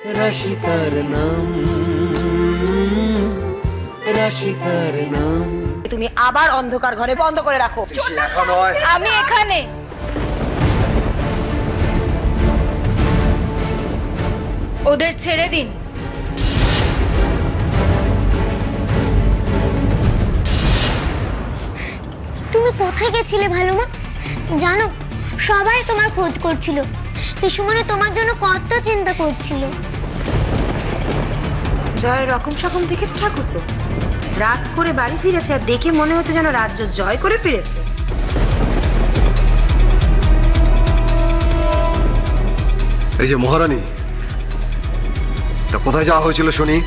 রাশিতার নাম, রাশিতার নাম। তুমি আবার অন্ধকার ঘরে বন্ধ করে রাখো। আমি এখানে। ওদের ছেড়ে দিন। তুমি কোথায় গেছিলে ভালো মা? জানো সবাই তোমার খোঁজ করছিল, পিসুমনি তোমার জন্য কত চিন্তা করছিল। জয় রকম সকম দেখেছো ঠাকুরপো? রাগ করে বাড়ি ফিরেছে আর দেখে মনে হচ্ছে যেন রাজ্য জয় করে ফিরেছে। এই যে মহারানী, তা কোথায় যাওয়া হয়েছিল শুনি?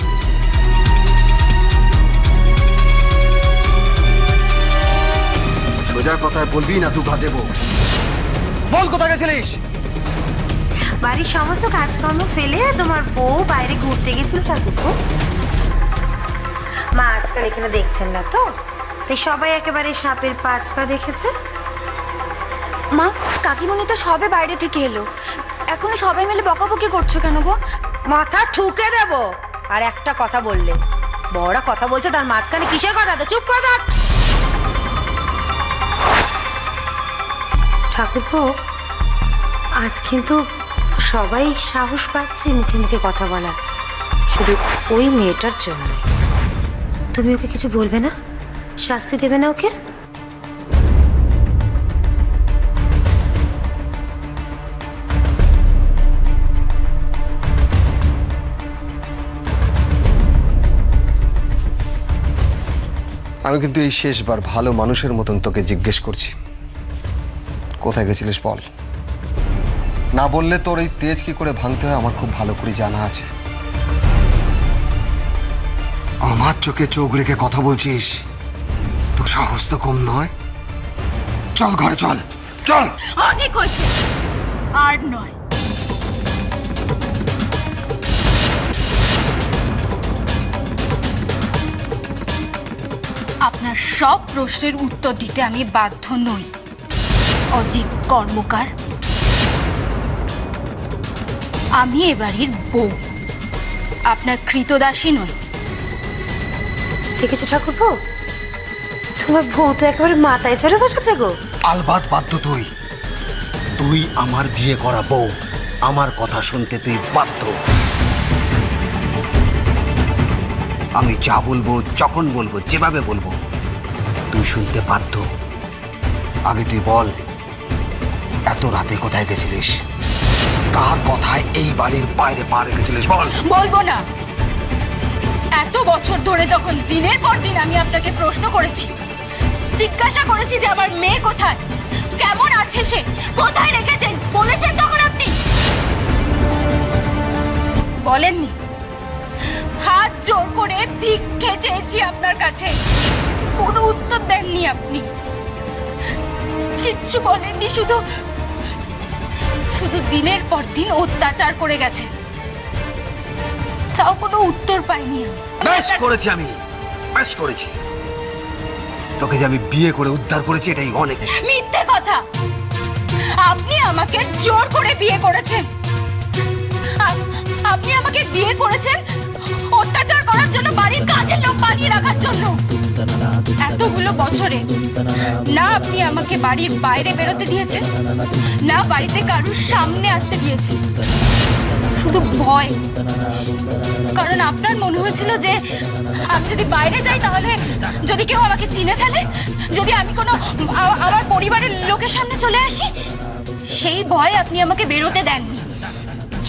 সোজা কথায় বলবি না দুঘা দেব? বল কোথায় গেছিলিস? বাড়ির সমস্ত কাজকর্ম ফেলে তোমার বউ বাইরে ঘুরতে গেছিল ঠাকুরপো। মা আজকাল এখানে দেখছেন না তো, তাই সবাই একেবারে সাপের 5 পা দেখেছে। মা, কাকিমণি তো সবে বাইরে থেকে এলো, এখনো সবাই মিলে বকাবকি করছো কেন গো? মাথা ঠুকে দেব আর একটা কথা বললে। বড়রা কথা বলছে, তার মাঝখানে কিসের কথা? তো চুপ করে থাক। ঠাকুরপো, আজ কিন্তু সবাই সাহস পাচ্ছে মুখে মুখে কথা বলা, শুধু ওই মেয়েটার জন্য। তুমি ওকে কিছু বলবে না? শাস্তি দেবে না ওকে? আমি কিন্তু এই শেষবার ভালো মানুষের মতন তোকে জিজ্ঞেস করছি, কোথায় গেছিলিস বল। না বললে তোর এই তেজ কি করে ভাঙতে হয় আমার খুব ভালো করে জানা আছে। আমার চোখে চোখ রেখে কথা বলছিস, তোর সাহস তো কম নয়। চল ঘরে চল, চল। অনেক হয়েছে, আর নয়। আপনার সব প্রশ্নের উত্তর দিতে আমি বাধ্য নই অজিত কর্মকার। আমি এ বাড়ির বউ, আপনার কৃতদাসী নই। দেখেছো ঠাকুরপো, তোমার বউ তো একেবারে মাথায় চড়ে বসেছে গো। আলবাত বাধ্য তুই, তুই আমার বিয়ে করা বউ, আমার কথা শুনতে তুই বাধ্য। আমি যা বলবো, যখন বলবো, যেভাবে বলবো তুই শুনতে বাধ্য। আগে তুই বল, এত রাতে কোথায় গেছিলিস? কার কথায় এই বাড়ির বাইরে পা রেখেছিলিস বল। বলবো না। এত বছর ধরে যখন দিনের পর দিন আমি আপনাকে প্রশ্ন করেছি, জিজ্ঞাসা করেছি যে আমার মেয়ে কোথায়, কেমন আছে সে, কোথায় রেখেছেন, বলেছেন তখন আপনি বলেননি। হাত জোর করে ভিক্ষে চেয়েছি আপনার কাছে, কোনো উত্তর দেননি আপনি, কিচ্ছু বলেননি। শুধু শুধু দিনের পর দিন অত্যাচার করে গেছে, তাও কোনো উত্তর পাইনি আমি। বেশ করেছি আমি, বেশ করেছি। তোকে যে আমি বিয়ে করে উদ্ধার করেছি এটাই অনেক। মিথ্যে কথা। আপনি আমাকে জোর করে বিয়ে করেছেন। আপনি আমাকে বিয়ে করেছেন অত্যাচার করার জন্য, বাড়ির কাজের লোক বানিয়ে রাখার জন্য। এতগুলো বছরে না আপনি আমাকে বাড়ির বাইরে বেরোতে দিয়েছেন, না বাড়িতে কারুর সামনে আসতে দিয়েছেন। শুধু ভয়, কারণ আপনার মনে হয়েছিল যে আমি যদি বাইরে যাই তাহলে যদি কেউ আমাকে চিনে ফেলে, যদি আমি কোনো আমার পরিবারের লোকের সামনে চলে আসি, সেই ভয় আপনি আমাকে বেরোতে দেননি।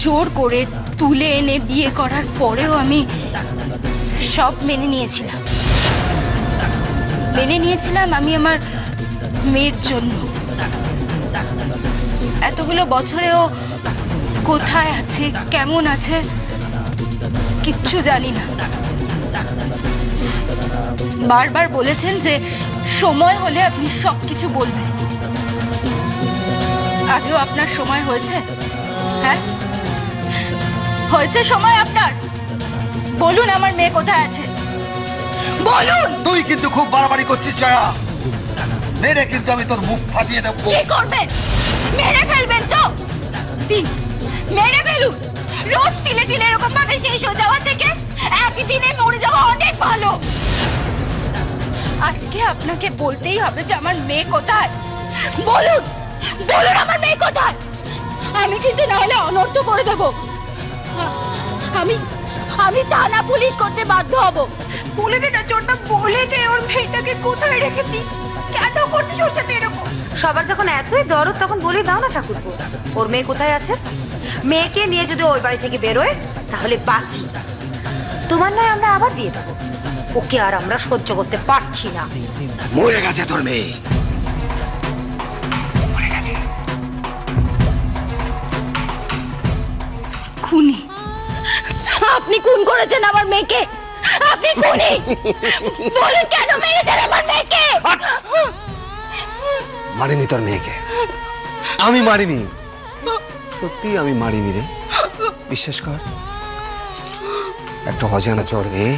জোর করে তুলে এনে বিয়ে করার পরেও আমি সব মেনে নিয়েছিলাম। আমি আমার মেয়ের জন্য। এতগুলো বছরেও কোথায় আছে, কেমন আছে, কিচ্ছু জানি না। বারবার বলেছেন যে সময় হলে আপনি সবকিছু বলবেন। আগেও আপনার সময় হয়েছে? হ্যাঁ, হয়েছে সময় আপনার? বলুন আমার মেয়ে কোথায় আছে, বলুন। তুই কিন্তু খুব বাড়াবাড়ি করছিস জয়া, মেরে কিন্তু আমি তোর মুখ ফাটিয়ে দেবো। কি করবেন? মেরে ফেলবেন তো? দিন, মেরে ফেলুন, রোজ তিলে তিলে এরকম ভাবে শেষ হয়ে যাওয়া থেকে একই দিনে মরে যাওয়া অনেক ভালো। আজকে আপনাকে বলতেই হবে যে আমার মেয়ে কোথায়। বলুন বলুন আমার মেয়ে কোথায়। আমি কিন্তু না হলে অনর্থ করে দেব। আমি থানা পুলিশ করতে বাধ্য হব। বলে দে না চোরটা, বলে দে ওর মেয়েটাকে কোথায় রেখেছিস, কেন করছিস ওর সাথে এরকম। সবার যখন এতই দরদ তখন বলে দাও না ঠাকুরপো, ওর মেয়ে কোথায় আছে। মেয়েকে নিয়ে যদি ওই বাড়ি থেকে বেরোয় তাহলে বাঁচি, তোমার নয় আমরা আবার বিয়ে দেবো। ওকে আর আমরা সহ্য করতে পারছি না। মরে গেছে তোর মেয়ে, মরে গেছে। খুনি আপনি খুন করেছেন আমার মেয়েকে, আপনি খুনি। বলেন কেন মেরেছেন আমার মেয়েকে। মারিনি তোর মেয়েকে, আমি মারিনি, সত্যি আমি মারিনি রে, বিশ্বাস কর। একটা অজানা চোর মেয়ে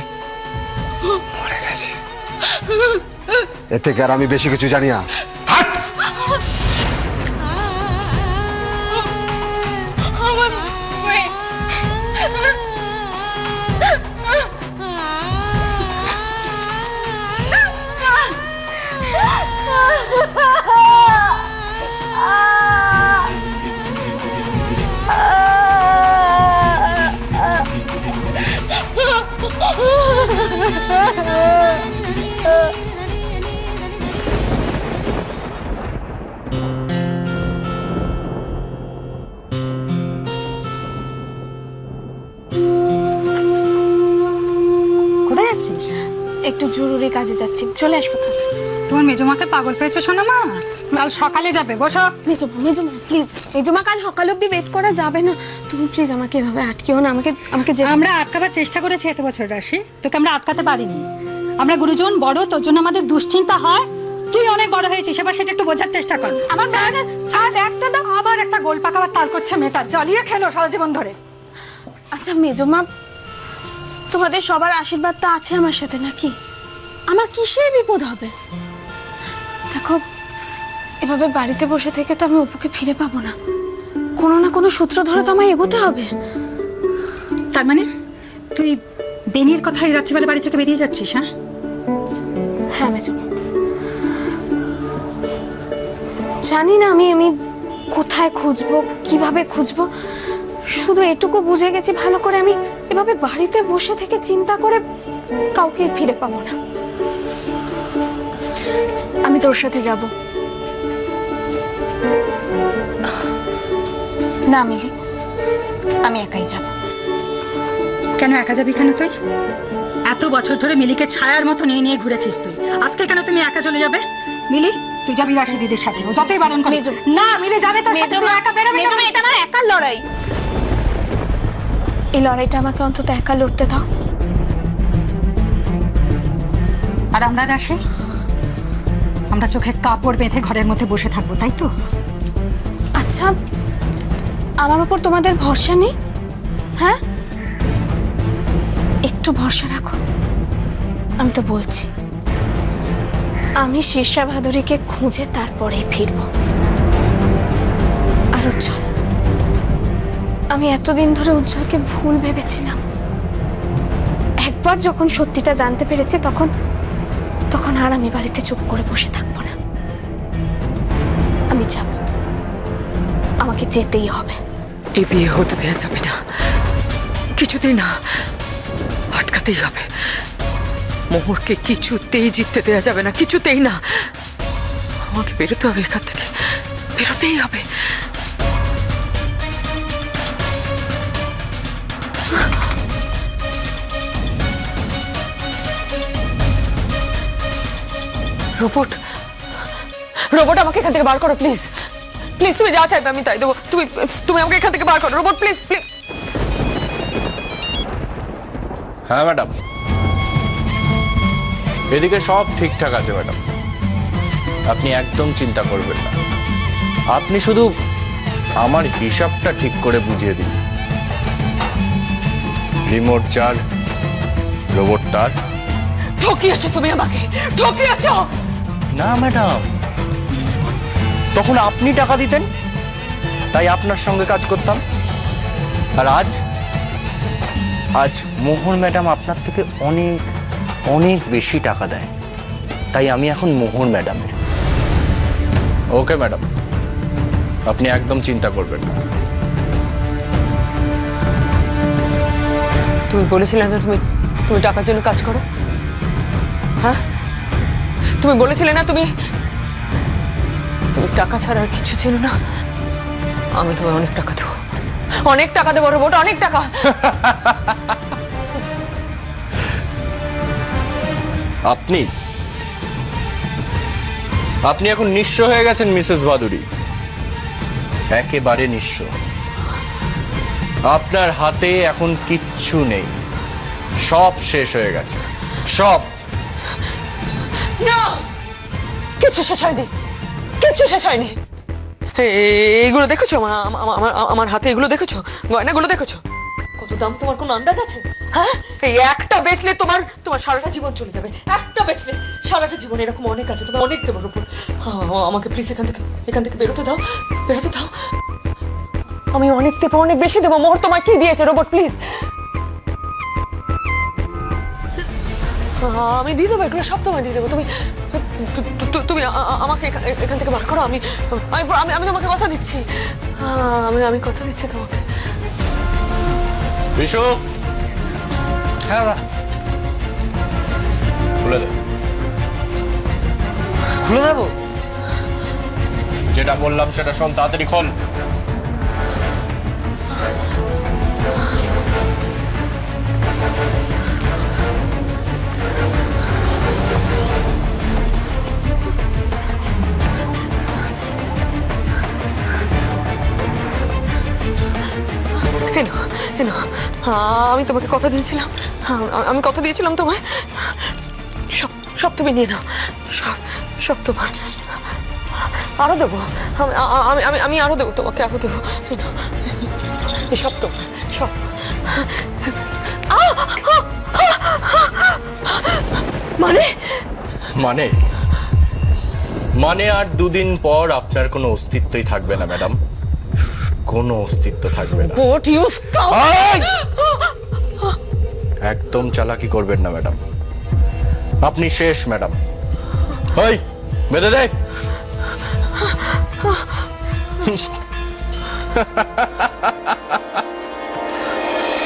মরে গেছে, এর থেকে আর আমি বেশি কিছু জানি না। হাট! আমার মেয়ে কোথায় যাচ্ছিস? একটু জরুরি কাজে যাচ্ছি, চলে আসবো তো। তোমার মেজমাকে পাগল পেয়েছো শোনো মা, কাল সকালে যাবে। বসো। মেজমা প্লিজ, মেজমা কাল সকাল অবধি ওয়েট করা যাবে না। তুমি প্লিজ আমাকে এভাবে আটকেও না, আমাকে আমরা আটকাবার চেষ্টা করেছি এত বছর রাশি, তোকে আমরা আটকাতে পারিনি। আমরা গুরুজন বড়, তোর জন্য আমাদের দুশ্চিন্তা হয়। তুই অনেক বড় হয়েছিস, এবার সেটা একটু বোঝার চেষ্টা কর। আমার ব্যাগটা দাও। আবার একটা গোল পাকাবার তার করছে মেয়েটা, জ্বালিয়ে খেলো সারা জীবন ধরে। আচ্ছা মেজমা, তোমাদের সবার আশীর্বাদ তো আছে আমার সাথে নাকি? আমার কিসের বিপদ হবে? দেখো, এভাবে বাড়িতে বসে থেকে তো আমি অপুকে ফিরে পাবো না। কোনো না কোনো সূত্র ধরে তো আমায় এগোতে হবে। তার মানে তুই বেনির কথা এই রাত্রিবেলা বাড়ি থেকে বেরিয়ে যাচ্ছিস? হ্যাঁ হ্যাঁ মেজমা, জানি না আমি কোথায় খুঁজবো, কিভাবে খুঁজবো। শুধু এটুকু বুঝে গেছি ভালো করে, আমি এভাবে বাড়িতে বসে থেকে চিন্তা করে কাউকে ফিরে পাবো না। আমি তোর সাথে যাব না মিলি, আমি একাই যাব। কেন একা যাবি? কেন তুই এত বছর ধরে মিলিকে ছায়ার মতো নিয়ে নিয়ে ঘুরেছিস, তুই আজকে কেন তুমি একা চলে যাবে? মিলি তুই যাবি রাশি দিদির সাথে, ও যতই বারণ করে। না মিলি যাবে তোর সাথে, তুই একা বেরোবি না। এটা আমার একার লড়াই, এই লড়াইটা আমাকে অন্তত একা লড়তে দাও। আর আমরা রাশি, আমরা চোখে কাপড় বেঁধে ঘরের মধ্যে বসে থাকবো, তাই তো? আচ্ছা, আমার উপর তোমাদের ভরসা নেই? হ্যাঁ, একটু ভরসা রাখো। আমি তো বলছি, আমি শীর্ষা ভাদুরীকে খুঁজে তারপরেই ফিরবো। আর উজ্জ্বল, আমি এতদিন ধরে উজ্জ্বলকে ভুল ভেবেছিলাম। একবার যখন সত্যিটা জানতে পেরেছি তখন আর আমি বাড়িতে চুপ করে বসে থাকবো না। আমি যাব, আমাকে যেতেই হবে। এই বিয়ে হতে দেওয়া যাবে না, কিছুতেই না, আটকাতেই হবে। মোহরকে কিছুতেই জিততে দেওয়া যাবে না, কিছুতেই না। আমাকে বেরোতে হবে এখান থেকে, বেরোতেই হবে। রোবট, রোবট আমাকে এখান থেকে বার করো প্লিজ, প্লিজ। তুমি যা চাইবে আমি তাই দেবো। তুমি আমাকে এখান থেকে বার করো রোবট, প্লিজ প্লিজ। হ্যাঁ ম্যাডাম, এদিকে সব ঠিকঠাক আছে ম্যাডাম, আপনি একদম চিন্তা করবেন না। আপনি শুধু আমার হিসাবটা ঠিক করে বুঝিয়ে দিন। রিমোট চার, রোবট তার। ঠকিয়েছো তুমি আমাকে, ঠকিয়েছো। না ম্যাডাম, তখন আপনি টাকা দিতেন, তাই আপনার সঙ্গে কাজ করতাম। আর আজ আজ মোহর ম্যাডাম আপনার থেকে অনেক অনেক বেশি টাকা দেয়, তাই আমি এখন মোহর ম্যাডামের। ওকে ম্যাডাম, আপনি একদম চিন্তা করবেন না। তুমি বলেছিলে না তুমি তুমি টাকার জন্য কাজ করো? হ্যাঁ, তুমি বলেছিলে না তুমি তুমি টাকা ছাড়া আর কিছু ছিল না? আমি তোমায় অনেক টাকা দেবো, অনেক টাকা দেবো রোবট, অনেক টাকা। আপনি আপনি এখন নিঃস্ব হয়ে গেছেন মিসেস ভাদুরী, একেবারে নিঃস্ব। আপনার হাতে এখন কিচ্ছু নেই, সব শেষ হয়ে গেছে, সব। না, কিচ্ছু শেষ হয়নি, কিচ্ছু শেষ হয়নি। এইগুলো দেখেছো আমার হাতে? এগুলো দেখেছো? গয়নাগুলো দেখেছো? কত দাম তোমার কোনো আন্দাজ আছে? হ্যাঁ, এই একটা বেচলে তোমার সারাটা জীবন চলে যাবে। একটা বেচলে সারাটা জীবন। এরকম অনেক আছে, তোমার অনেক দেবার উপর। আমাকে প্লিজ এখান থেকে বেরোতে দাও, বেরোতে দাও। আমি অনেক দেবো, অনেক বেশি দেবো। মোহর তোমার কি দিয়েছে রোবট? প্লিজ, আমি দিয়ে দেবো, এগুলো সব তোমায় দিয়ে দেবো। তুমি তুমি আমাকে এখান থেকে বার করো। আমি আমি তোমাকে কথা দিচ্ছি, আমি কথা দিচ্ছি তোমাকে। বিশু, হ্যাঁ দাদা, খুলে দে। খুলে দেবো? যেটা বললাম সেটা শোন, তাড়াতাড়ি খোল। আমি তোমাকে কথা দিয়েছিলাম, আমি কথা দিয়েছিলাম তোমায়। সব সব তুমি নিয়ে নাও, সব তোমার। আরো দেবো, আমি আরো দেবো তোমাকে, আরো দেবো। সব তোমার, সব। মানে মানে মানে আর দুদিন পর আপনার কোনো অস্তিত্বই থাকবে না ম্যাডাম, কোনো অস্তিত্ব থাকবে না। একদম চালাকি করবেন না ম্যাডাম, আপনি শেষ ম্যাডাম। ওই বেঁধে দে।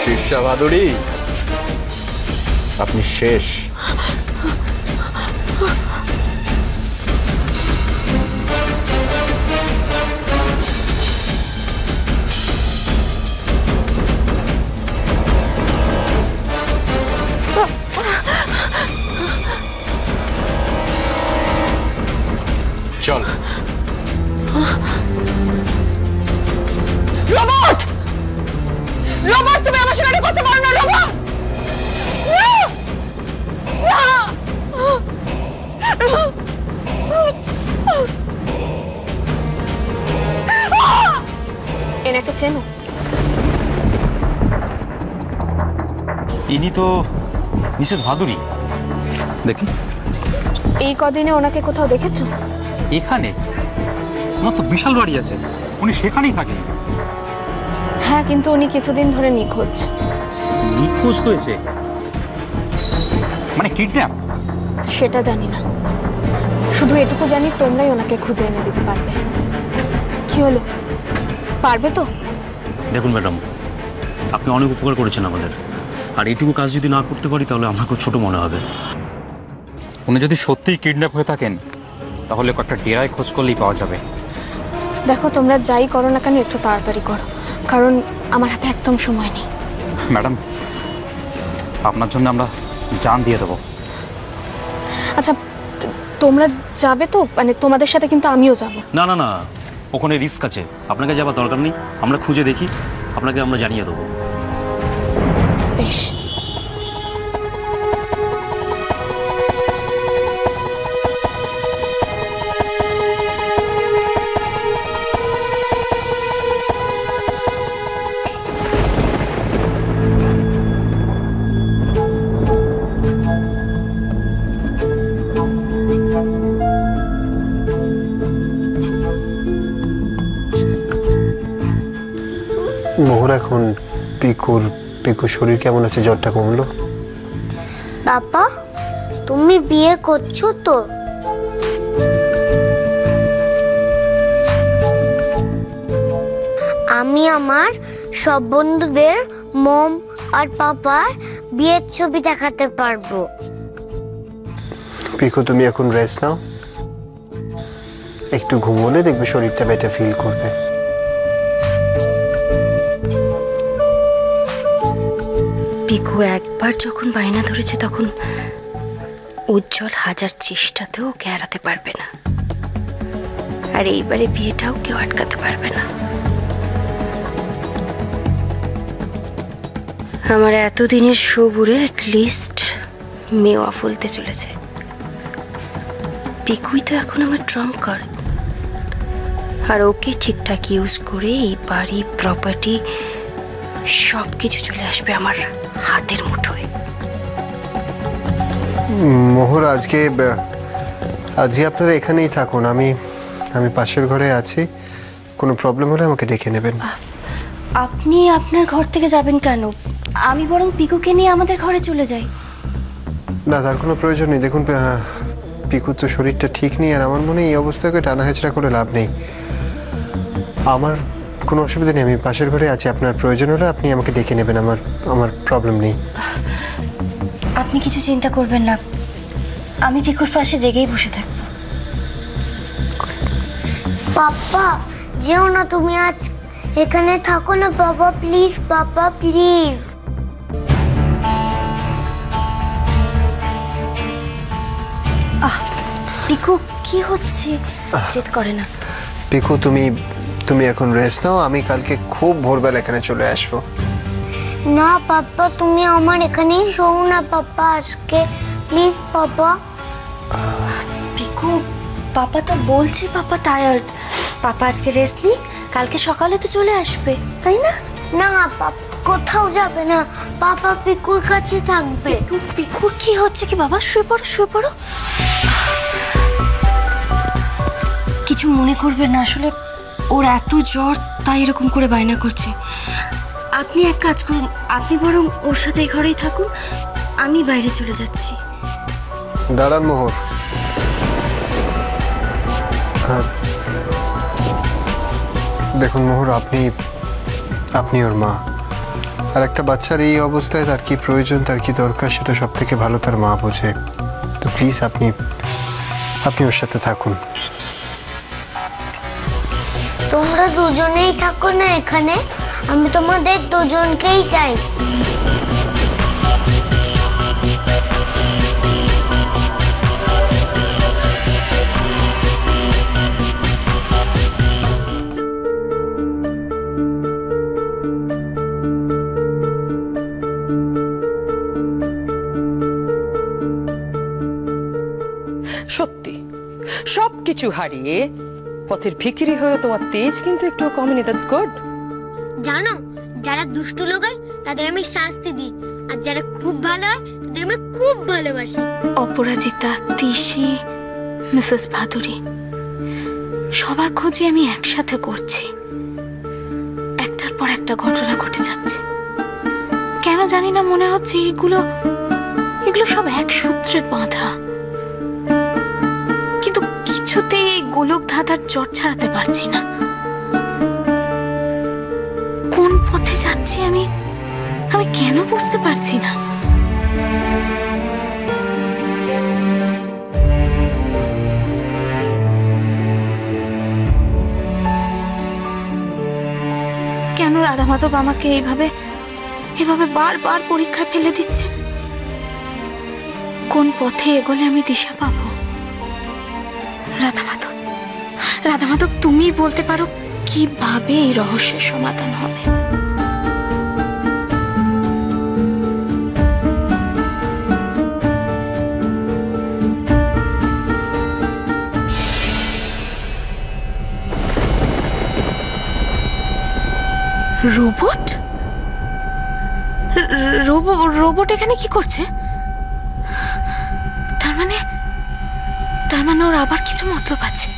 শীর্ষা ভাদুরী, আপনি শেষ। চল। রোবট, রোবট, তুমি আমার সঙ্গে করতে পারো না রোবট। এনাকে চেনো? ইনি তো মিসেস ভাদুরী। দেখি, এই কদিনে ওনাকে কোথাও দেখেছো? এখানে ওনার তো বিশাল বাড়ি আছে, উনি সেখানেই থাকেন। হ্যাঁ, কিন্তু উনি কিছুদিন ধরে নিখোঁজ। নিখোঁজ হয়েছে মানে কিডন্যাপ? সেটা জানি না, শুধু এটুকু জানি তোমরাই ওনাকে খুঁজে এনে দিতে পারবে। কি হলো, পারবে তো? দেখুন ম্যাডাম, আপনি অনেক উপকার করেছেন আমাদের, আর এইটুকু কাজ যদি না করতে পারি তাহলে আমাকে ছোট মনে হবে। উনি যদি সত্যিই কিডন্যাপ হয়ে থাকেন তাহলে কয়েকটা ডেরায় খোঁজ করলেই পাওয়া যাবে। দেখো, তোমরা যাই করো না কেন একটু তাড়াতাড়ি করো, কারণ আমার হাতে একদম সময় নেই। ম্যাডাম, আপনার জন্য আমরা জান দিয়ে দেবো। আচ্ছা, তোমরা যাবে তো? মানে তোমাদের সাথে কিন্তু আমিও যাব। না না না, ওখানে রিস্ক আছে, আপনাকে যাওয়ার দরকার নেই। আমরা খুঁজে দেখি, আপনাকে আমরা জানিয়ে দেবো। বেশ। মোহর এখন পিকুর পিকু শরীর কেমন আছে? জ্বরটা কমলো? বাবা তুমি বিয়ে করছো তো? আমি আমার সব বন্ধুদের মম আর পাপার বিয়ের ছবি দেখাতে পারবো। পিকু তুমি এখন রেস্ট নাও, একটু ঘুমোলে দেখবে শরীরটা বেটার ফিল করবে। পিকু একবার যখন বায়না ধরেছে তখন উজ্জ্বল হাজার চেষ্টাতেও ওকে এড়াতে পারবে না, আর এইবারে বিয়েটাও কেউ আটকাতে পারবে না। আমার এতদিনের সবুরে অ্যাটলিস্ট মেওয়া ফুলতে চলেছে। পিকুই তো এখন আমার ট্রাম্প কার্ড, আর ওকে ঠিকঠাক ইউজ করে এই বাড়ি প্রপার্টি সব কিছু চলে আসবে আমার হাতের মুঠোয়। মোহর আজকে আপনারা এখানেই থাকুন, আমি পাশের ঘরে আছি, কোনো প্রবলেম হলে আমাকে ডেকে নেবেন। আপনি আপনার ঘর থেকে যাবেন কেন? আমি বরং পিকুকে নিয়ে আমাদের ঘরে চলে যাই। না, তার কোনো প্রয়োজন নেই। দেখুন পিকুর তো শরীরটা ঠিক নেই, আর আমার মনে হয় এই অবস্থাকে টানা হেঁচড়া করে লাভ নেই। আমার কোনো অসুবিধা নেই, আমি পাশের ঘরে আছি, আপনার প্রয়োজন হলে আপনি আমাকে ডেকে নেবেন, আমার প্রবলেম নেই। আপনি কিছু চিন্তা করবেন না, আমি পিকুর পাশে জেগেই বসে থাকবো। পাপা যেও না, তুমি আজ এখানে থাকো না বাবা, প্লিজ পাপা প্লিজ। পিকু কি হচ্ছে? জেদ করে না। পিকু তুমি এখন রেস্ট নাও, আমি কালকে খুব ভোরবেলা এখানে চলে আসবো। না পাপা, তুমি আমার এখানেই শোও না পাপা আজকে, প্লিজ পাপা। পিকু পাপা তো বলছে পাপা টায়ার্ড, পাপা আজকে রেস্ট নিক, কালকে সকালে তো চলে আসবে, তাই না? না পাপা কোথাও যাবে না, পাপা পিকুর কাছে থাকবে। পিকুর কি হচ্ছে কি বাবা? শুয়ে পড়ো শুয়ে পড়ো। কিছু মনে করবেন না, আসলে ওর এত জ্বর তাই এরকম করে বায়না করছে। আপনি এক কাজ করুন, আপনি বরং ওর সাথে এই ঘরেই থাকুন, আমি বাইরে চলে যাচ্ছি। দাঁড়ান মোহর, দেখুন মোহর, আপনি ওর মা, আর একটা বাচ্চার এই অবস্থায় তার কি প্রয়োজন, তার কি দরকার, সেটা সব থেকে ভালো তার মা বোঝে। তো প্লিজ আপনি ওর সাথে থাকুন। তোমরা দুজনেই থাকো না এখানে, আমি তোমাদের দুজনকেই চাই। সত্যি সবকিছু হারিয়ে পথের ভিখিরি হয়ে তোমার তেজ কিন্তু একটু কমেনি। That's good. জানো, যারা দুষ্টু লোক হয় তাদের আমি শাস্তি দিই, আর যারা খুব ভালো হয় তাদের আমি খুব ভালোবাসি। অপরাজিতা, তিশি, মিসেস ভাদুরী, সবার খোঁজে আমি একসাথে করছি। একটার পর একটা ঘটনা ঘটে যাচ্ছে, কেন জানি না মনে হচ্ছে এগুলো সব এক সূত্রে বাঁধা, কিন্তু কিছুতেই এই গোলক ধাঁধার জট ছাড়াতে পারছি না। কোন পথে যাচ্ছি আমি কেন বুঝতে পারছি না। কেন রাধা মাধব আমাকে এভাবে বারবার পরীক্ষায় ফেলে দিচ্ছেন? কোন পথে এগোলে আমি দিশা পাবো? রাধা মাধব তুমি বলতে পারো কিভাবে এই রহস্যের সমাধান হবে? রোবট? রোবট এখানে কি করছে? তার মানে ওর আবার কিছু মতলব আছে।